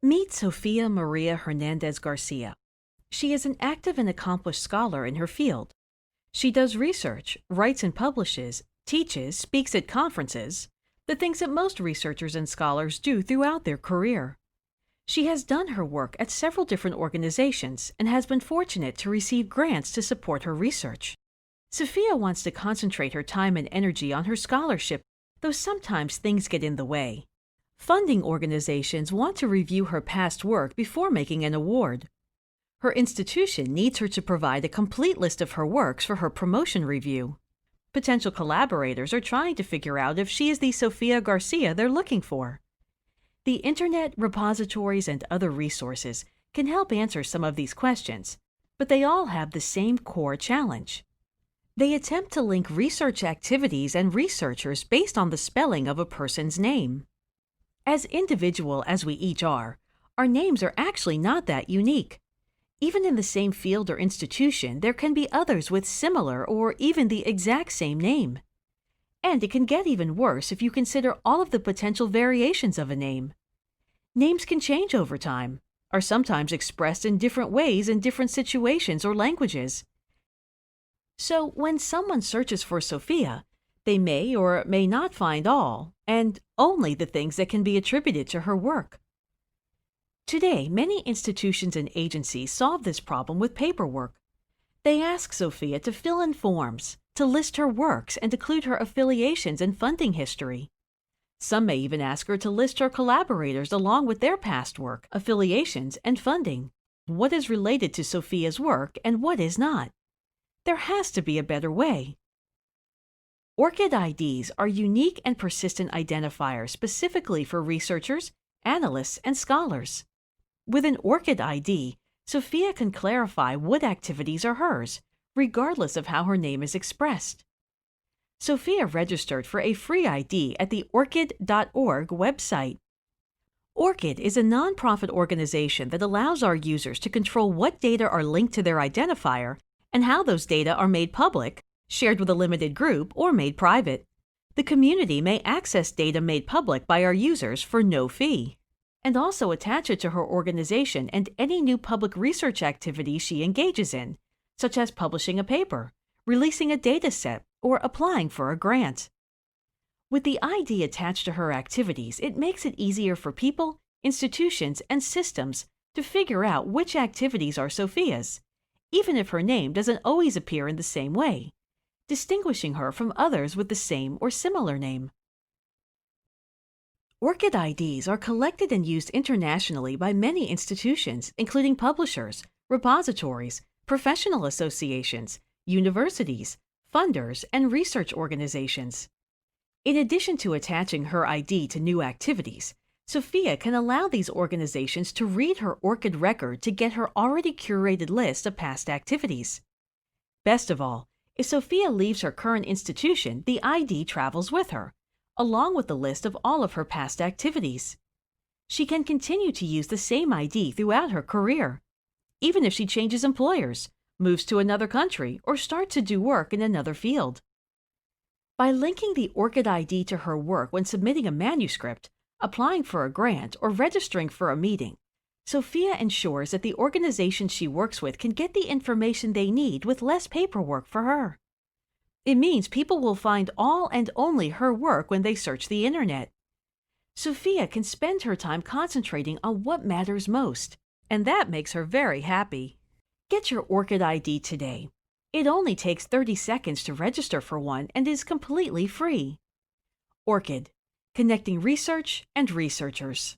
Meet Sofia Maria Hernandez Garcia. She is an active and accomplished scholar in her field. She does research, writes and publishes, teaches, speaks at conferences, the things that most researchers and scholars do throughout their career. She has done her work at several different organizations and has been fortunate to receive grants to support her research. Sofia wants to concentrate her time and energy on her scholarship, though sometimes things get in the way. Funding organizations want to review her past work before making an award. Her institution needs her to provide a complete list of her works for her promotion review. Potential collaborators are trying to figure out if she is the Sofia Garcia they're looking for. The internet, repositories, and other resources can help answer some of these questions, but they all have the same core challenge. They attempt to link research activities and researchers based on the spelling of a person's name. As individual as we each are, our names are actually not that unique. Even in the same field or institution, there can be others with similar or even the exact same name. And it can get even worse if you consider all of the potential variations of a name. Names can change over time, are sometimes expressed in different ways in different situations or languages. So when someone searches for Sofia, they may or may not find all, and only the things that can be attributed to her work. Today, many institutions and agencies solve this problem with paperwork. They ask Sofia to fill in forms, to list her works and include her affiliations and funding history. Some may even ask her to list her collaborators along with their past work, affiliations, and funding. What is related to Sofia's work and what is not? There has to be a better way. ORCID IDs are unique and persistent identifiers specifically for researchers, analysts, and scholars. With an ORCID ID, Sofia can clarify what activities are hers, regardless of how her name is expressed. Sofia registered for a free ID at the ORCID.org website. ORCID is a nonprofit organization that allows our users to control what data are linked to their identifier and how those data are made public, shared with a limited group, or made private. The community may access data made public by our users for no fee, and also attach it to her organization and any new public research activities she engages in, such as publishing a paper, releasing a data set, or applying for a grant. With the ID attached to her activities, it makes it easier for people, institutions, and systems to figure out which activities are Sofia's, even if her name doesn't always appear in the same way, distinguishing her from others with the same or similar name. ORCID IDs are collected and used internationally by many institutions, including publishers, repositories, professional associations, universities, funders, and research organizations. In addition to attaching her ID to new activities, Sofia can allow these organizations to read her ORCID record to get her already curated list of past activities. Best of all, if Sofia leaves her current institution, the ID travels with her, along with the list of all of her past activities. She can continue to use the same ID throughout her career, even if she changes employers, moves to another country, or starts to do work in another field. By linking the ORCID ID to her work when submitting a manuscript, applying for a grant, or registering for a meeting, Sofia ensures that the organization she works with can get the information they need with less paperwork for her. It means people will find all and only her work when they search the internet. Sofia can spend her time concentrating on what matters most, and that makes her very happy. Get your ORCID ID today. It only takes 30 seconds to register for one and is completely free. ORCID, connecting research and researchers.